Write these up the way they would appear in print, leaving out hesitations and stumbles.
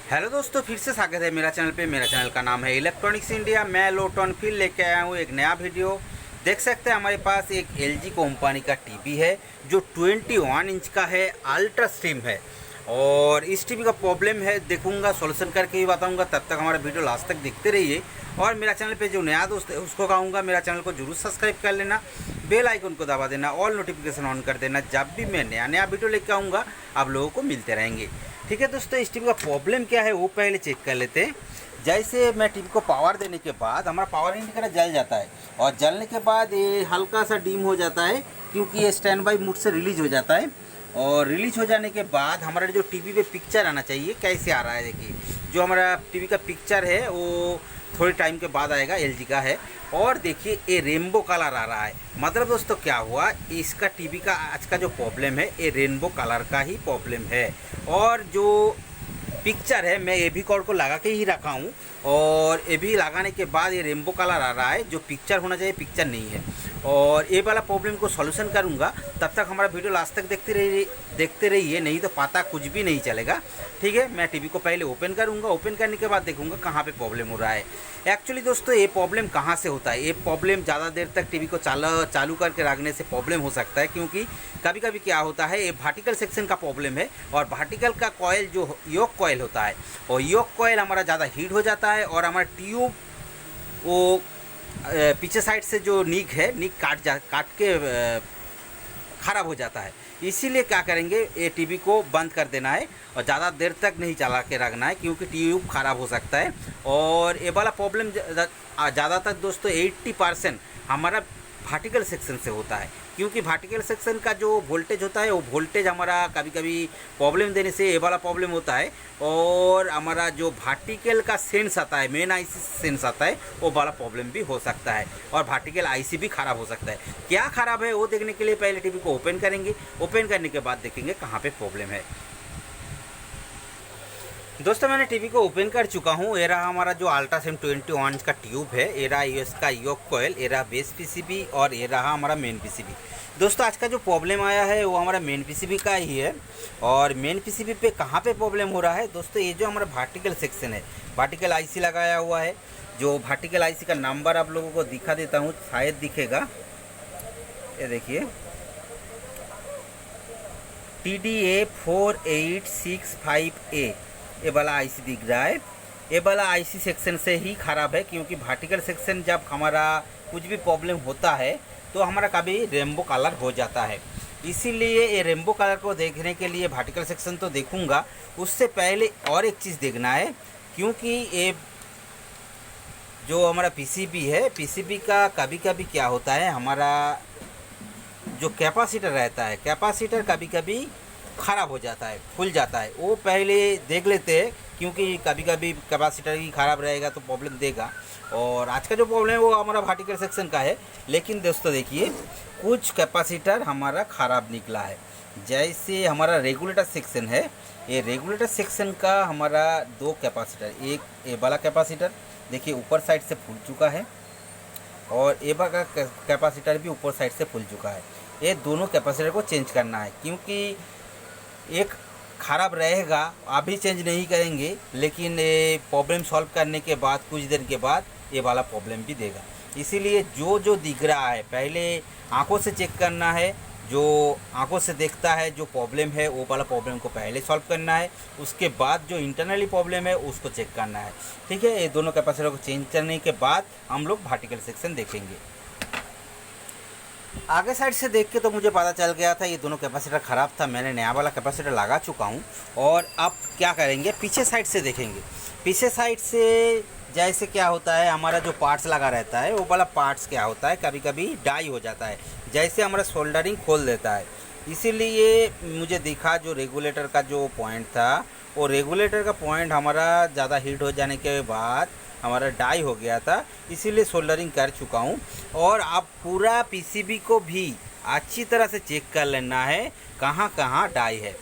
Hello दोस्तों, फिर से स्वागत है मेरा चैनल पे। मेरा चैनल का नाम है इलेक्ट्रॉनिक्स इंडिया। मैं लोटन फिर लेके आया हूँ एक नया वीडियो। देख सकते हैं हमारे पास एक एलजी कंपनी का टीवी है जो 21 इंच का है, अल्ट्रा स्ट्रीम है। और इस टीवी का प्रॉब्लम है देखूंगा, सॉल्यूशन करके ही बताऊंगा। तब तक हमारा वीडियो लास्ट तक देखते रहिए। और मेरा चैनल पे जो नया दोस्त है उसको कहूँगा मेरा चैनल को जरूर सब्सक्राइब कर लेना, बेल आइकन को दबा देना, ऑल नोटिफिकेशन ऑन कर देना। जब भी मैं नया नया वीडियो लेके आऊँगा आप लोगों को मिलते रहेंगे। ठीक है दोस्तों, इस टीवी का प्रॉब्लम क्या है वो पहले चेक कर लेते हैं। जैसे मैं टीवी को पावर देने के बाद हमारा पावर इंडिकेटर जल जाता है और जलने के बाद ये हल्का सा डिम हो जाता है क्योंकि ये स्टैंड बाई मोड से रिलीज हो जाता है। और रिलीज हो जाने के बाद हमारा जो टीवी पे पिक्चर आना चाहिए कैसे आ रहा है, देखिए जो हमारा टीवी का पिक्चर है वो थोड़ी टाइम के बाद आएगा, एलजी का है। और देखिए ये रेनबो कलर आ रहा है। मतलब दोस्तों क्या हुआ, इसका टीवी का आज का जो प्रॉब्लम है ये रेनबो कलर का ही प्रॉब्लम है। और जो पिक्चर है मैं एवी कॉर्ड को लगा के ही रखा हूँ और एवी लगाने के बाद ये रेनबो कलर आ रहा है। जो पिक्चर होना चाहिए पिक्चर नहीं है। और ये वाला प्रॉब्लम को सॉल्यूशन करूँगा। तब तक हमारा वीडियो लास्ट तक देखते रहिए, नहीं तो पता कुछ भी नहीं चलेगा। ठीक है, मैं टीवी को पहले ओपन करूँगा, ओपन करने के बाद देखूँगा कहाँ पे प्रॉब्लम हो रहा है। एक्चुअली दोस्तों ये प्रॉब्लम कहाँ से होता है, ये प्रॉब्लम ज़्यादा देर तक टीवी को चालू करके रखने से प्रॉब्लम हो सकता है। क्योंकि कभी कभी क्या होता है, ये वर्टिकल सेक्शन का प्रॉब्लम है। और वर्टिकल का कॉयल जो योक कॉयल होता है और योक कॉयल हमारा ज़्यादा हीट हो जाता है और हमारा ट्यूब वो पीछे साइड से जो नीक है, नीक काट के ख़राब हो जाता है। इसीलिए क्या करेंगे, ये टीवी को बंद कर देना है और ज़्यादा देर तक नहीं चला के रखना है क्योंकि ट्यूब ख़राब हो सकता है। और ये वाला प्रॉब्लम ज़्यादातर दोस्तों 80% हमारा वर्टिकल सेक्शन से होता है। क्योंकि वर्टिकल सेक्शन का जो वोल्टेज होता है वो वोल्टेज हमारा कभी कभी प्रॉब्लम देने से ये वाला प्रॉब्लम होता है। और हमारा जो वर्टिकल का सेंस आता है, मेन आईसी सेंस आता है, वो वाला प्रॉब्लम भी हो सकता है। और वर्टिकल आईसी भी ख़राब हो सकता है। क्या ख़राब है वो देखने के लिए पहले टीवी को ओपन करेंगे, ओपन करने के बाद देखेंगे कहाँ पर प्रॉब्लम है। दोस्तों मैंने टीवी को ओपन कर चुका हूँ। ये रहा हमारा जो अल्ट्रासेम 21 इंच का ट्यूब है, ये रहा इसका योक कॉयल, ये रहा बेस पीसीबी और ये रहा हमारा मेन पीसीबी। दोस्तों आज का जो प्रॉब्लम आया है वो हमारा मेन पीसीबी का ही है। और मेन पीसीबी पे कहाँ पे प्रॉब्लम हो रहा है दोस्तों, ये जो हमारा वर्टिकल सेक्शन है, वर्टिकल आईसी लगाया हुआ है। जो वर्टिकल आईसी का नंबर आप लोगों को दिखा देता हूँ, शायद दिखेगा, ये देखिए TDA4865A, ये वाला आईसी दिख रहा है। ये वाला आईसी सेक्शन से ही ख़राब है क्योंकि वर्टिकल सेक्शन जब हमारा कुछ भी प्रॉब्लम होता है तो हमारा कभी रेनबो कलर हो जाता है। इसीलिए ये रेनबो कलर को देखने के लिए वर्टिकल सेक्शन तो देखूंगा, उससे पहले और एक चीज़ देखना है। क्योंकि ये जो हमारा पीसीबी है, पीसीबी का कभी कभी क्या होता है, हमारा जो कैपेसिटर रहता है, कैपेसिटर कभी कभी ख़राब हो जाता है, फूल जाता है। वो पहले देख लेते हैं क्योंकि कभी कभी कैपेसिटर ही ख़राब रहेगा तो प्रॉब्लम देगा। और आज का जो प्रॉब्लम है वो हमारा वर्टिकल सेक्शन का है। लेकिन दोस्तों देखिए कुछ कैपेसिटर हमारा ख़राब निकला है। जैसे हमारा रेगुलेटर सेक्शन है, ये रेगुलेटर सेक्शन का हमारा दो कैपेसिटर, एक ये वाला कैपेसिटर देखिए ऊपर साइड से फूल चुका है और ये वाला कैपेसिटर भी ऊपर साइड से फूल चुका है। ये दोनों कैपेसिटर को चेंज करना है क्योंकि एक ख़राब रहेगा, अभी चेंज नहीं करेंगे लेकिन ये प्रॉब्लम सॉल्व करने के बाद कुछ दिन के बाद ये वाला प्रॉब्लम भी देगा। इसीलिए जो जो दिख रहा है पहले आंखों से चेक करना है। जो आंखों से देखता है जो प्रॉब्लम है वो वाला प्रॉब्लम को पहले सॉल्व करना है, उसके बाद जो इंटरनली प्रॉब्लम है उसको चेक करना है। ठीक है, ये दोनों कैपेसिटर को चेंज करने के बाद हम लोग वर्टिकल सेक्शन देखेंगे। आगे साइड से देख के तो मुझे पता चल गया था ये दोनों कैपेसिटर ख़राब था। मैंने नया वाला कैपेसिटर लगा चुका हूँ। और अब क्या करेंगे, पीछे साइड से देखेंगे। पीछे साइड से जैसे क्या होता है, हमारा जो पार्ट्स लगा रहता है वो वाला पार्ट्स क्या होता है, कभी कभी डाई हो जाता है, जैसे हमारा सोल्डरिंग खोल देता है। इसीलिए मुझे दिखा जो रेगुलेटर का जो पॉइंट था, वो रेगुलेटर का पॉइंट हमारा ज़्यादा हीट हो जाने के बाद हमारा डाई हो गया था। इसीलिए सोल्डरिंग कर चुका हूँ। और अब पूरा पीसीबी को भी अच्छी तरह से चेक कर लेना है कहाँ कहाँ डाई है।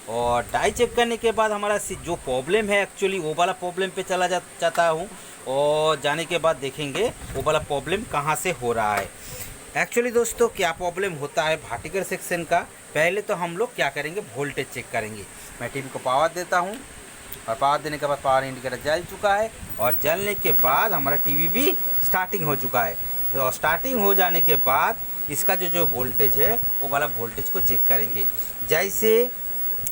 और डाई चेक करने के बाद हमारा जो प्रॉब्लम है एक्चुअली वो वाला प्रॉब्लम पे चला जाता हूँ और जाने के बाद देखेंगे वो वाला प्रॉब्लम कहाँ से हो रहा है। एक्चुअली दोस्तों क्या प्रॉब्लम होता है वर्टिकल सेक्शन का, पहले तो हम लोग क्या करेंगे, वोल्टेज चेक करेंगे। मैं टीवी को पावर देता हूँ और पावर देने के बाद पावर इंडिकेटर जल चुका है और जलने के बाद हमारा टीवी भी स्टार्टिंग हो चुका है। तो स्टार्टिंग हो जाने के बाद इसका जो वोल्टेज है वो वाला वोल्टेज को चेक करेंगे। जैसे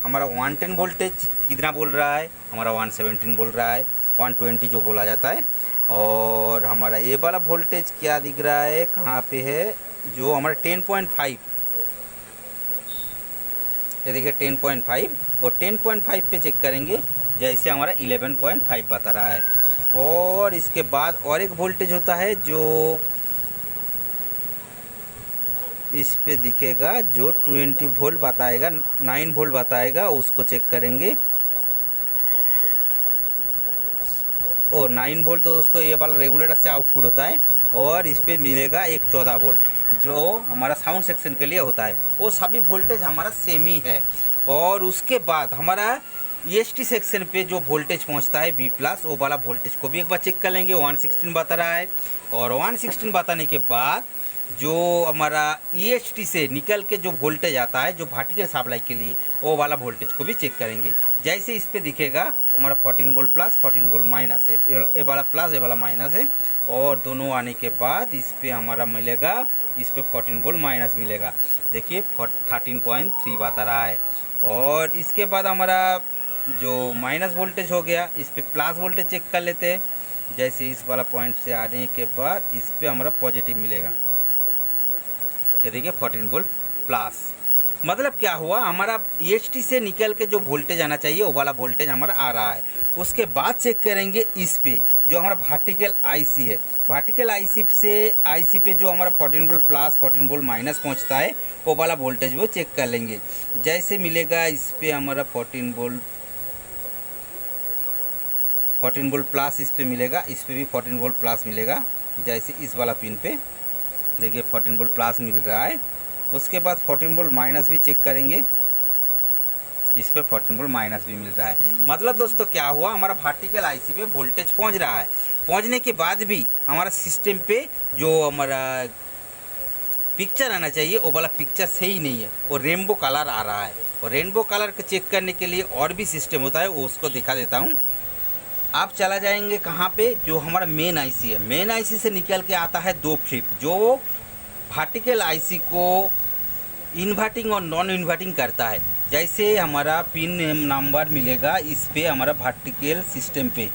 हमारा 110 वोल्टेज कितना बोल रहा है, हमारा 117 बोल रहा है, 120 जो बोला जाता है। और हमारा ये वाला वोल्टेज क्या दिख रहा है, कहाँ पे है, जो हमारा 10.5, ये देखिए 10.5, और 10.5 पे चेक करेंगे। जैसे हमारा 11.5 बता रहा है। और इसके बाद और एक वोल्टेज होता है जो इस पे दिखेगा, जो 20 वोल्ट बताएगा, 9 वोल्ट बताएगा, उसको चेक करेंगे। और 9 वोल्ट तो दोस्तों ये वाला रेगुलेटर से आउटपुट होता है। और इस पे मिलेगा एक 14 वोल्ट जो हमारा साउंड सेक्शन के लिए होता है। वो सभी वोल्टेज हमारा सेम ही है। और उसके बाद हमारा EST सेक्शन पे जो वोल्टेज पहुंचता है B+, वो वाला वोल्टेज को भी एक बार चेक कर लेंगे। 116 बता रहा है। और 116 बताने के बाद जो हमारा EST से निकल के जो वोल्टेज आता है जो वर्टिकल सप्लाई के लिए, वो वाला वोल्टेज को भी चेक करेंगे। जैसे इस पे दिखेगा हमारा 14 वोल्ट प्लस, 14 वोल्ट माइनस, ये वाला प्लस, ये वाला माइनस है। और दोनों आने के बाद इस पे हमारा मिलेगा, इस पे 14 वोल्ट माइनस मिलेगा। देखिए 13.3 बता रहा है। और इसके बाद हमारा जो माइनस वोल्टेज हो गया, इस पे प्लस वोल्टेज चेक कर लेते हैं। जैसे इस वाला पॉइंट से आने के बाद इस पे हमारा पॉजिटिव मिलेगा। ये देखिए 14 वोल्ट प्लस। मतलब क्या हुआ, हमारा EST से निकल के जो वोल्टेज आना चाहिए वो वाला वोल्टेज हमारा आ रहा है। उसके बाद चेक करेंगे इस पे जो हमारा वर्टिकल IC है, वर्टिकल IC पे जो हमारा 14 वोल्ट प्लस 14 वोल्ट माइनस पहुंचता है, वो वाला वोल्टेज वो चेक कर लेंगे। जैसे मिलेगा इस पे हमारा 14 वोल्ट प्लस इस पे मिलेगा, इस पे भी 14 वोल्ट प्लस मिलेगा। जैसे इस वाला पिन पे देखिए 14 वोल्ट प्लस मिल रहा है। उसके बाद 14 वोल्ट माइनस भी चेक करेंगे, इस पे 14 वोल्ट माइनस भी मिल रहा है। मतलब दोस्तों क्या हुआ, हमारा वर्टिकल IC पे वोल्टेज पहुंच रहा है। पहुंचने के बाद भी हमारा सिस्टम पे जो हमारा पिक्चर आना चाहिए वो वाला पिक्चर सही नहीं है, वो रेनबो कलर आ रहा है। और रेनबो कलर को चेक करने के लिए और भी सिस्टम होता है, वो उसको दिखा देता हूँ। आप चला जाएंगे कहाँ पे, जो हमारा मेन IC है, मेन IC से निकल के आता है 2 फ्लिप जो वर्टिकल IC को इन्वर्टिंग और नॉन इन्वर्टिंग करता है। जैसे हमारा पिन नंबर मिलेगा इस पे हमारा वर्टिकल सिस्टम पे,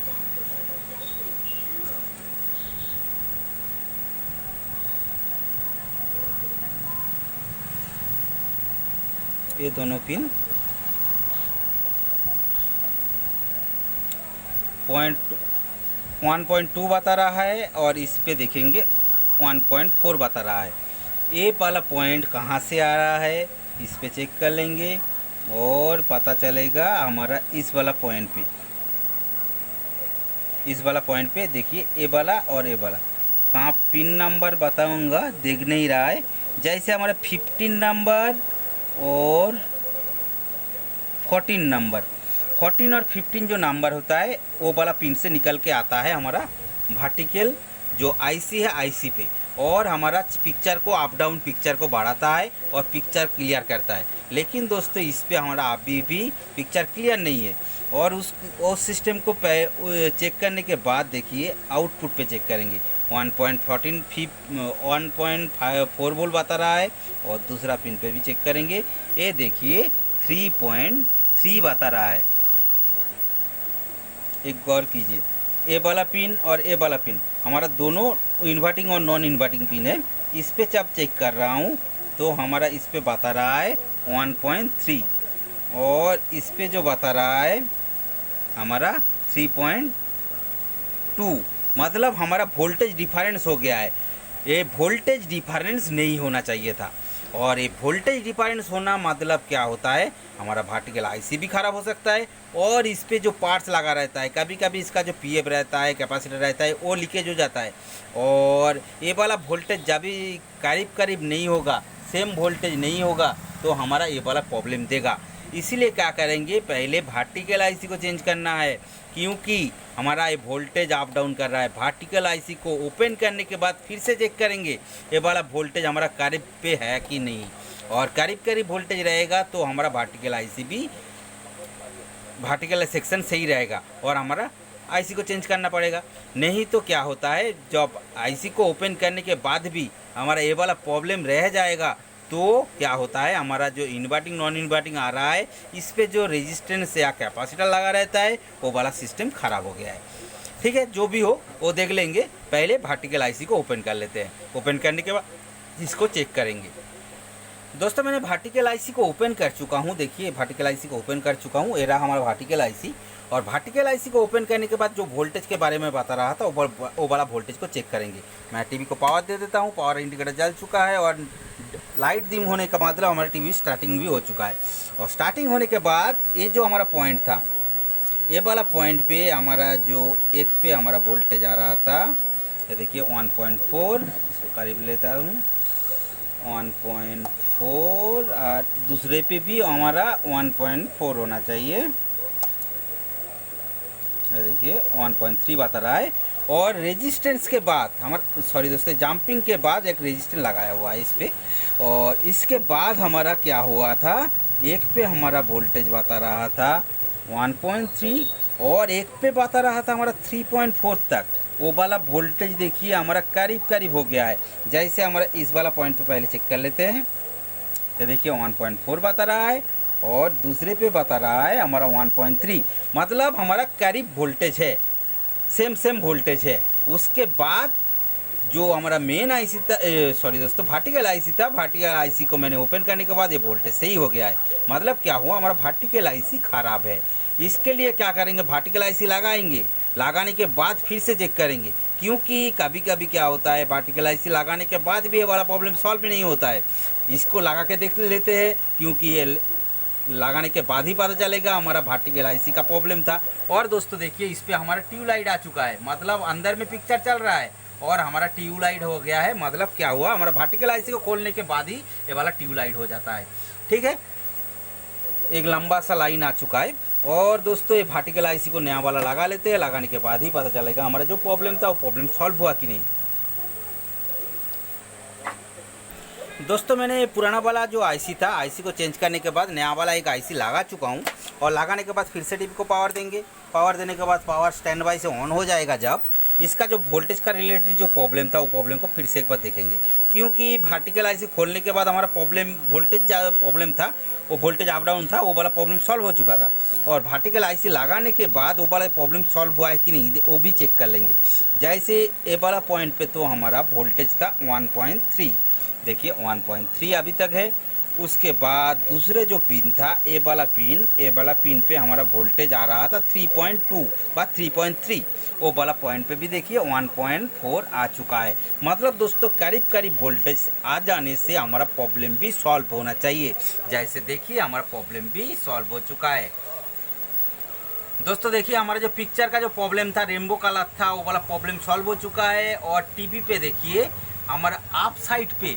ये दोनों पिन 1.2 बता रहा है और इस पे देखेंगे 1.4 बता रहा है। ये वाला पॉइंट कहाँ से आ रहा है इस पे चेक कर लेंगे और पता चलेगा हमारा इस वाला पॉइंट पे, इस वाला पॉइंट पे देखिए ए वाला और ए वाला। कहाँ पिन नंबर बताऊंगा, देख नहीं रहा है। जैसे हमारा 15 नंबर और 14 नंबर, 14 और 15 जो नंबर होता है वो वाला पिन से निकल के आता है हमारा वर्टिकल जो IC है IC पे, और हमारा पिक्चर को अप डाउन पिक्चर को बढ़ाता है और पिक्चर क्लियर करता है। लेकिन दोस्तों इस पे हमारा अभी भी पिक्चर क्लियर नहीं है। और उस सिस्टम को चेक करने के बाद देखिए आउटपुट पे चेक करेंगे 1.4 वोल्ट बता रहा है। और दूसरा पिन पे भी चेक करेंगे, ये देखिए 3.3 बता रहा है। एक गौर कीजिए, ए वाला पिन और ए वाला पिन हमारा दोनों इन्वर्टिंग और नॉन इन्वर्टिंग पिन है। इस पे जब चेक कर रहा हूँ तो हमारा इस पे बता रहा है 1.3 और इस पे जो बता रहा है हमारा 3.2। मतलब हमारा वोल्टेज डिफरेंस हो गया है। ये वोल्टेज डिफरेंस नहीं होना चाहिए था। और ये वोल्टेज डिफरेंस होना मतलब क्या होता है, हमारा वर्टिकल IC भी ख़राब हो सकता है। और इस पे जो पार्ट्स लगा रहता है, कभी कभी इसका जो PF रहता है, कैपेसिटर रहता है, वो लीकेज हो जाता है। और ये वाला वोल्टेज जब भी करीब करीब नहीं होगा, सेम वोल्टेज नहीं होगा, तो हमारा ये वाला प्रॉब्लम देगा। इसीलिए क्या करेंगे, पहले वर्टिकल IC को चेंज करना है, क्योंकि हमारा ये वोल्टेज अप डाउन कर रहा है। वर्टिकल IC को ओपन करने के बाद फिर से चेक करेंगे ये वाला वोल्टेज हमारा करीब पे है कि नहीं। और करीब करीब वोल्टेज रहेगा तो हमारा वर्टिकल IC भी वर्टिकल सेक्शन सही रहेगा और हमारा आईसी को चेंज करना पड़ेगा। नहीं तो क्या होता है, जब आईसी को ओपन करने के बाद भी हमारा ये वाला प्रॉब्लम रह जाएगा तो क्या होता है, हमारा जो इन्वर्टिंग नॉन इन्वर्टिंग आ रहा है इस पे जो रेजिस्टेंस या कैपेसिटर लगा रहता है वो वाला सिस्टम ख़राब हो गया है। ठीक है, जो भी हो वो देख लेंगे। पहले वर्टिकल आईसी को ओपन कर लेते हैं। ओपन करने के बाद इसको चेक करेंगे। दोस्तों मैंने वर्टिकल आईसी को ओपन कर चुका हूँ। देखिए वर्टिकल आईसी को ओपन कर चुका हूँ। ये रहा हमारा वर्टिकल आईसी। और वर्टिकल आईसी को ओपन करने के बाद जो वोल्टेज के बारे में बता रहा था वो वाला वोल्टेज को चेक करेंगे। मैं टीवी को पावर दे देता हूँ। पावर इंडिकेटर जल चुका है और लाइट डिम होने का मतलब हमारा टीवी स्टार्टिंग भी हो चुका है। और स्टार्टिंग होने के बाद ये जो हमारा पॉइंट था, ये वाला पॉइंट पे हमारा जो एक पे हमारा वोल्टेज आ रहा था, ये देखिए 1.4, इसको करीब लेता हूँ 1.4, और दूसरे पे भी हमारा 1.4 होना चाहिए। ये देखिए 1.3 बता रहा है। और रेजिस्टेंस के बाद हमारा, सॉरी दोस्तों, जंपिंग के बाद एक रेजिस्टेंस लगाया हुआ है इस पर। और इसके बाद हमारा क्या हुआ था, एक पे हमारा वोल्टेज बता रहा था 1.3 और एक पे बता रहा था हमारा 3.4 तक। वो वाला वोल्टेज देखिए हमारा करीब करीब हो गया है। जैसे हमारा इस वाला पॉइंट पे पहले चेक कर लेते हैं। ये देखिए 1.4 बता रहा है और दूसरे पे बता रहा है हमारा 1.3, मतलब हमारा करीब वोल्टेज है, सेम वोल्टेज है। उसके बाद जो हमारा मेन आईसी था, सॉरी दोस्तों, वर्टिकल आईसी था, वर्टिकल आईसी को मैंने ओपन करने के बाद ये वोल्टेज सही हो गया है। मतलब क्या हुआ, हमारा वर्टिकल आईसी ख़राब है। इसके लिए क्या करेंगे, वर्टिकल आईसी लगाएंगे, लगाने के बाद फिर से चेक करेंगे, क्योंकि कभी कभी क्या होता है वर्टिकल आईसी लगाने के बाद भी ये वाला प्रॉब्लम सॉल्व नहीं होता है। इसको लगा के देख लेते हैं, क्योंकि ये लगाने के बाद ही पता चलेगा हमारा वर्टिकल आईसी का प्रॉब्लम था। और दोस्तों देखिए इस पर हमारा ट्यूबलाइट आ चुका है, मतलब अंदर में पिक्चर चल रहा है और हमारा ट्यूबलाइट हो गया है। मतलब क्या हुआ, हमारा वर्टिकल आईसी को खोलने के बाद ही ये वाला ट्यूबलाइट हो जाता है। ठीक है, एक लंबा सा लाइन आ चुका है। और दोस्तों ये वर्टिकल आईसी को नया वाला लगा लेते हैं। लगाने के बाद ही पता चलेगा हमारा जो प्रॉब्लम था वो प्रॉब्लम सॉल्व हुआ कि नहीं। दोस्तों मैंने पुराना वाला जो आईसी था, आईसी को चेंज करने के बाद नया वाला एक आईसी लगा चुका हूँ। और लगाने के बाद फिर से टीवी को पावर देंगे। पावर देने के बाद पावर स्टैंड बाई से ऑन हो जाएगा। जब इसका जो वोल्टेज का रिलेटेड जो प्रॉब्लम था वो प्रॉब्लम को फिर से एक बार देखेंगे, क्योंकि वर्टिकल आईसी खोलने के बाद हमारा प्रॉब्लम वोल्टेज प्रॉब्लम था, वो वोल्टेज अप डाउन था, वो वाला प्रॉब्लम सॉल्व हो चुका था। और वर्टिकल आईसी लगाने के बाद वो वाला प्रॉब्लम सॉल्व हुआ है कि नहीं वो भी चेक कर लेंगे। जैसे ये वाला पॉइंट पे तो हमारा वोल्टेज था 1.3, देखिए 1.3 अभी तक है। उसके बाद दूसरे जो पिन था ए वाला पिन पे हमारा वोल्टेज आ रहा था 3.2 व 3.3। वो वाला पॉइंट पे भी देखिए 1.4 आ चुका है। मतलब दोस्तों करीब करीब वोल्टेज आ जाने से हमारा प्रॉब्लम भी सॉल्व होना चाहिए। जैसे देखिए हमारा प्रॉब्लम भी सॉल्व हो चुका है। दोस्तों देखिए हमारा जो पिक्चर का जो प्रॉब्लम था, रेनबो कलर था, वो वाला प्रॉब्लम सॉल्व हो चुका है। और टीवी पे देखिए हमारा आप साइड पे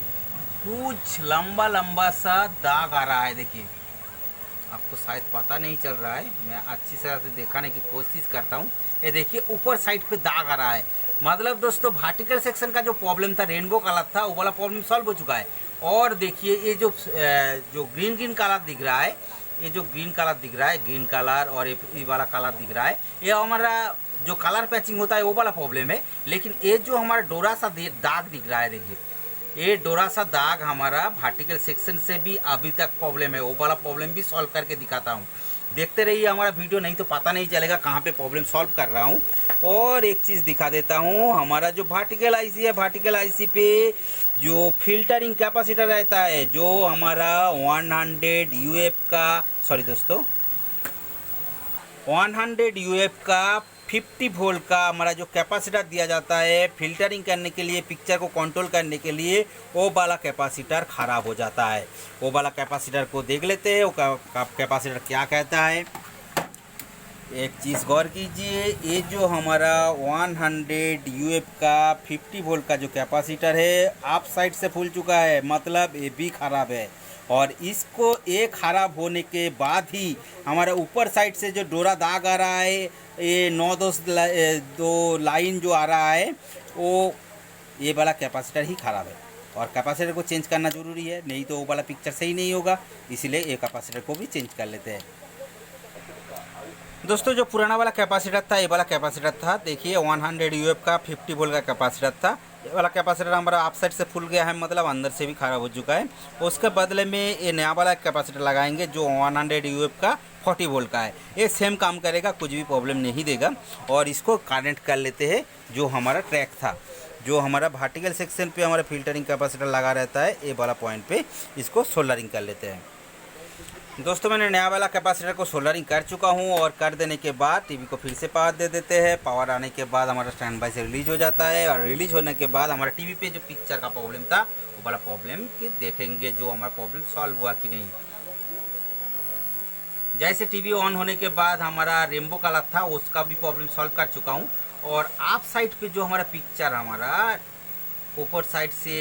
कुछ लंबा लंबा सा दाग आ रहा है। देखिए आपको शायद पता नहीं चल रहा है, मैं अच्छी तरह से दिखाने की कोशिश करता हूँ। ये देखिए ऊपर साइड पे दाग आ रहा है। मतलब दोस्तों वर्टिकल सेक्शन का जो प्रॉब्लम था, रेनबो कलर था, वो वाला प्रॉब्लम सॉल्व हो चुका है। और देखिए ये जो ग्रीन कलर दिख रहा है, ये जो ग्रीन कलर दिख रहा है, ग्रीन कलर और ये वाला कलर दिख रहा है, ये हमारा जो कलर पैचिंग होता है वो वाला प्रॉब्लम है। लेकिन ये जो हमारा डोरा सा दाग दिख रहा है, देखिए ये डोरा सा दाग हमारा वर्टिकल सेक्शन से भी अभी तक प्रॉब्लम है। वो वाला प्रॉब्लम भी सॉल्व करके दिखाता हूँ, देखते रहिए हमारा वीडियो, नहीं तो पता नहीं चलेगा कहाँ पे प्रॉब्लम सॉल्व कर रहा हूँ। और एक चीज़ दिखा देता हूँ, हमारा जो वर्टिकल आईसी है, वर्टिकल आईसी पे जो फिल्टरिंग कैपेसिटर रहता है, जो हमारा 100 यूएफ का, सॉरी दोस्तों 100 यूएफ का 50 वोल्ट का हमारा जो कैपेसिटर दिया जाता है फिल्टरिंग करने के लिए, पिक्चर को कंट्रोल करने के लिए, वो वाला कैपेसिटर ख़राब हो जाता है। वो वाला कैपेसिटर को देख लेते हैं, वो कैपेसिटर क्या कहता है। एक चीज़ गौर कीजिए, ये जो हमारा 100 यूएफ का 50 वोल्ट का जो कैपेसिटर है आप साइड से फूल चुका है, मतलब ये भी ख़राब है। और इसको एक ख़राब होने के बाद ही हमारा ऊपर साइड से जो डोरा दाग आ रहा है, ये 9-2 लाइन जो आ रहा है, वो ये वाला कैपेसिटर ही ख़राब है। और कैपेसिटर को चेंज करना ज़रूरी है, नहीं तो वो वाला पिक्चर सही नहीं होगा। इसीलिए ये कैपेसिटर को भी चेंज कर लेते हैं। दोस्तों जो पुराना वाला कैपेसिटर था, ये वाला कैपेसिटर था, देखिए 100 यूएफ का 50 वोल्ट का कैपेसिटर था। ये वाला कैपेसिटर हमारा आप साइड से फुल गया है, मतलब अंदर से भी ख़राब हो चुका है। उसके बदले में ये नया वाला कैपेसिटर लगाएंगे जो 100 यूएफ का 40 वोल्ट का है। ये सेम काम करेगा, कुछ भी प्रॉब्लम नहीं देगा। और इसको कनेक्ट कर लेते हैं जो हमारा ट्रैक था, जो हमारा वर्टिकल सेक्शन पे हमारा फिल्टरिंग कैपेसिटर लगा रहता है, ये वाला पॉइंट पे इसको सोल्डरिंग कर लेते हैं। दोस्तों मैंने नया वाला कैपेसिटर को सोल्डरिंग कर चुका हूँ और कर देने के बाद टीवी को फिर से पावर दे देते हैं। पावर आने के बाद हमारा स्टैंड बाय से रिलीज हो जाता है और रिलीज होने के बाद हमारा टीवी पे जो पिक्चर का प्रॉब्लम था वो वाला प्रॉब्लम की देखेंगे जो हमारा प्रॉब्लम सॉल्व हुआ कि नहीं। जैसे टीवी ऑन होने के बाद हमारा रेनबो कलर था उसका भी प्रॉब्लम सॉल्व कर चुका हूँ। और आप साइड पे जो हमारा पिक्चर हमारा ऊपर साइड से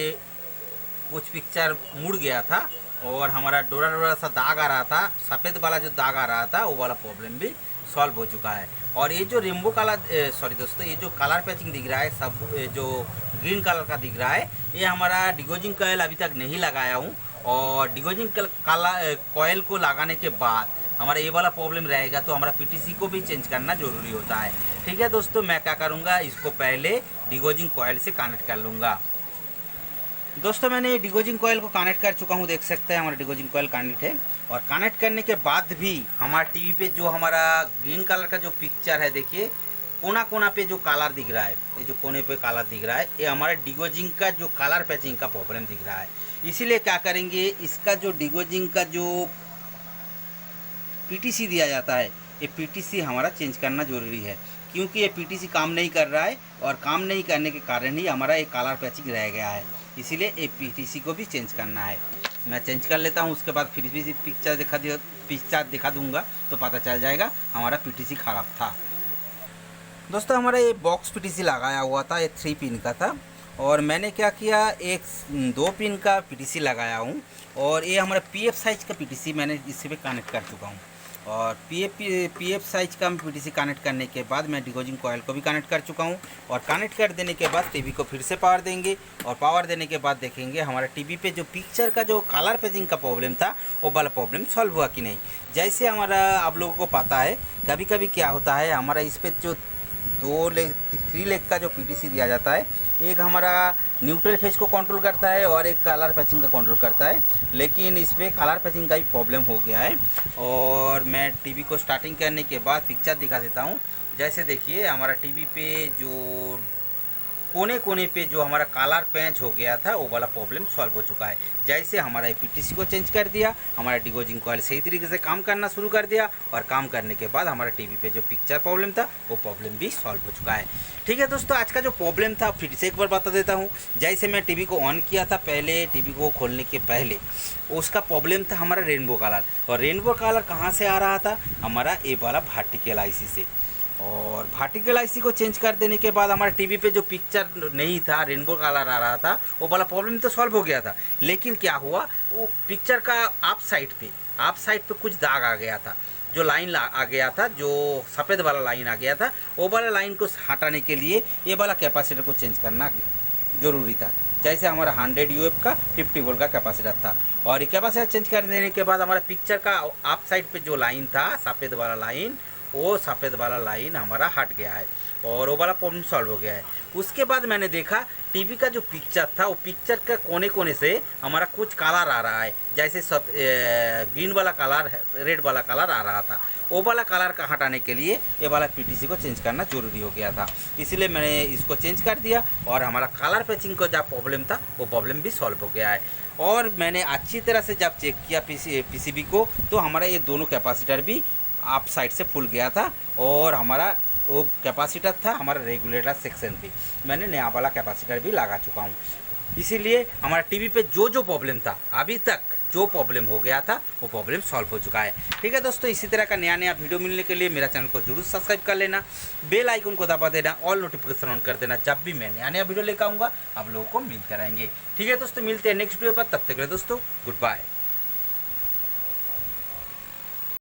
कुछ पिक्चर मुड़ गया था और हमारा डोरा डोरा सा दाग आ रहा था, सफ़ेद वाला जो दाग आ रहा था वो वाला प्रॉब्लम भी सॉल्व हो चुका है। और ये जो रेनबो कलर सॉरी दोस्तों, ये जो कलर पैचिंग दिख रहा है सब जो ग्रीन कलर का दिख रहा है, ये हमारा डिगोजिंग कॉयल अभी तक नहीं लगाया हूँ। और डिगोजिंग कॉयल को लगाने के बाद हमारा ये वाला प्रॉब्लम रहेगा तो हमारा पीटीसी को भी चेंज करना ज़रूरी होता है। ठीक है दोस्तों, मैं क्या करूँगा, इसको पहले डिगोजिंग कॉयल से कनेक्ट कर लूँगा। दोस्तों मैंने डिगोजिंग कॉयल को कनेक्ट कर चुका हूँ, देख सकते हैं हमारा डिगोजिंग कॉयल कनेक्ट है। और कनेक्ट करने के बाद भी हमारा टीवी पे जो हमारा ग्रीन कलर का जो पिक्चर है, देखिए कोना कोना पे जो कलर दिख रहा है, ये जो कोने पे कलर दिख रहा है, ये हमारा डिगोजिंग का जो कलर पैचिंग का प्रॉब्लम दिख रहा है। इसीलिए क्या करेंगे, इसका जो डिगोजिंग का जो पीटीसी दिया जाता है, ये पीटीसी हमारा चेंज करना ज़रूरी है, क्योंकि ये पीटीसी काम नहीं कर रहा है और काम नहीं करने के कारण ही हमारा ये कलर पैचिंग रह गया है। इसीलिए ये पीटीसी को भी चेंज करना है। मैं चेंज कर लेता हूँ, उसके बाद फिर भी पिक्चर दिखा दूँगा तो पता चल जाएगा हमारा पीटीसी ख़राब था। दोस्तों हमारा ये बॉक्स पीटीसी लगाया हुआ था, ये 3 पिन का था और मैंने क्या किया, एक 2 पिन का पीटीसी लगाया हूँ और ये हमारा पीएफ साइज का पीटीसी मैंने इसी पे कनेक्ट कर चुका हूँ। और पीएफ साइज का पीटीसी कनेक्ट करने के बाद मैं डिगोजिंग कॉयल को भी कनेक्ट कर चुका हूँ। और कनेक्ट कर देने के बाद टीवी को फिर से पावर देंगे और पावर देने के बाद देखेंगे हमारा टीवी पे जो पिक्चर का जो कलर पेजिंग का प्रॉब्लम था वो वाला प्रॉब्लम सॉल्व हुआ कि नहीं। जैसे हमारा आप लोगों को पता है कभी कभी क्या होता है, हमारा इस पर जो 3 लेग का जो पीटीसी दिया जाता है, एक हमारा न्यूट्रल फेज को कंट्रोल करता है और एक कलर पैचिंग का कंट्रोल करता है, लेकिन इस पर कलर पैचिंग का ही प्रॉब्लम हो गया है। और मैं टीवी को स्टार्टिंग करने के बाद पिक्चर दिखा देता हूँ। जैसे देखिए हमारा टीवी पे जो कोने कोने पे जो हमारा कलर पैच हो गया था वो वाला प्रॉब्लम सॉल्व हो चुका है। जैसे हमारा पीटीसी को चेंज कर दिया, हमारा डिगोजिंग कॉयल सही तरीके से काम करना शुरू कर दिया और काम करने के बाद हमारा टीवी पे जो पिक्चर प्रॉब्लम था वो प्रॉब्लम भी सॉल्व हो चुका है। ठीक है दोस्तों, आज का जो प्रॉब्लम था फिर से एक बार बता देता हूँ। जैसे मैं टीवी को ऑन किया था, पहले टीवी को खोलने के पहले उसका प्रॉब्लम था हमारा रेनबो कलर। और रेनबो कलर कहाँ से आ रहा था, हमारा ए वाला वर्टिकल आईसी से। और वर्टिकल आईसी को चेंज कर देने के बाद हमारे टीवी पे जो पिक्चर नहीं था, रेनबो कलर आ रहा था, वो वाला प्रॉब्लम तो सॉल्व हो गया था। लेकिन क्या हुआ, वो पिक्चर का आप साइड पे कुछ दाग आ गया था, जो लाइन आ गया था, जो सफ़ेद वाला लाइन आ गया था, वो वाला लाइन को हटाने के लिए ये वाला कैपेसिटर को चेंज करना ज़रूरी था। जैसे हमारा 100 यूएफ का 50 वोल्ट का कैपेसिटर था और ये कैपेसिटर चेंज कर देने के बाद हमारा पिक्चर का आप साइड पे जो लाइन था, सफ़ेद वाला लाइन, वो सफ़ेद वाला लाइन हमारा हट गया है और वो वाला प्रॉब्लम सॉल्व हो गया है। उसके बाद मैंने देखा टीवी का जो पिक्चर था, वो पिक्चर के कोने कोने से हमारा कुछ कलर आ रहा है, जैसे सब ग्रीन वाला कलर, रेड वाला कलर आ रहा था। वो वाला कलर का हटाने के लिए ये वाला पीटीसी को चेंज करना ज़रूरी हो गया था। इसलिए मैंने इसको चेंज कर दिया और हमारा कलर पैचिंग का जो प्रॉब्लम था वो प्रॉब्लम भी सॉल्व हो गया है। और मैंने अच्छी तरह से जब चेक किया पीसीबी को, तो हमारा ये दोनों कैपेसिटर भी आप साइड से फुल गया था और हमारा वो कैपेसिटर था हमारा रेगुलेटर सेक्शन पे, मैंने नया वाला कैपेसिटर भी लगा चुका हूँ। इसीलिए हमारा टीवी पे जो प्रॉब्लम था, अभी तक जो प्रॉब्लम हो गया था वो प्रॉब्लम सॉल्व हो चुका है। ठीक है दोस्तों, इसी तरह का नया वीडियो मिलने के लिए मेरा चैनल को जरूर सब्सक्राइब कर लेना, बेल आइकन को दबा देना, ऑल नोटिफिकेशन ऑन कर देना। जब भी मैं नया वीडियो लेकर आऊँगा आप लोगों को मिलते रहेंगे। ठीक है दोस्तों, मिलते हैं नेक्स्ट वीडियो पर, तब तक के लिए दोस्तों गुड बाय।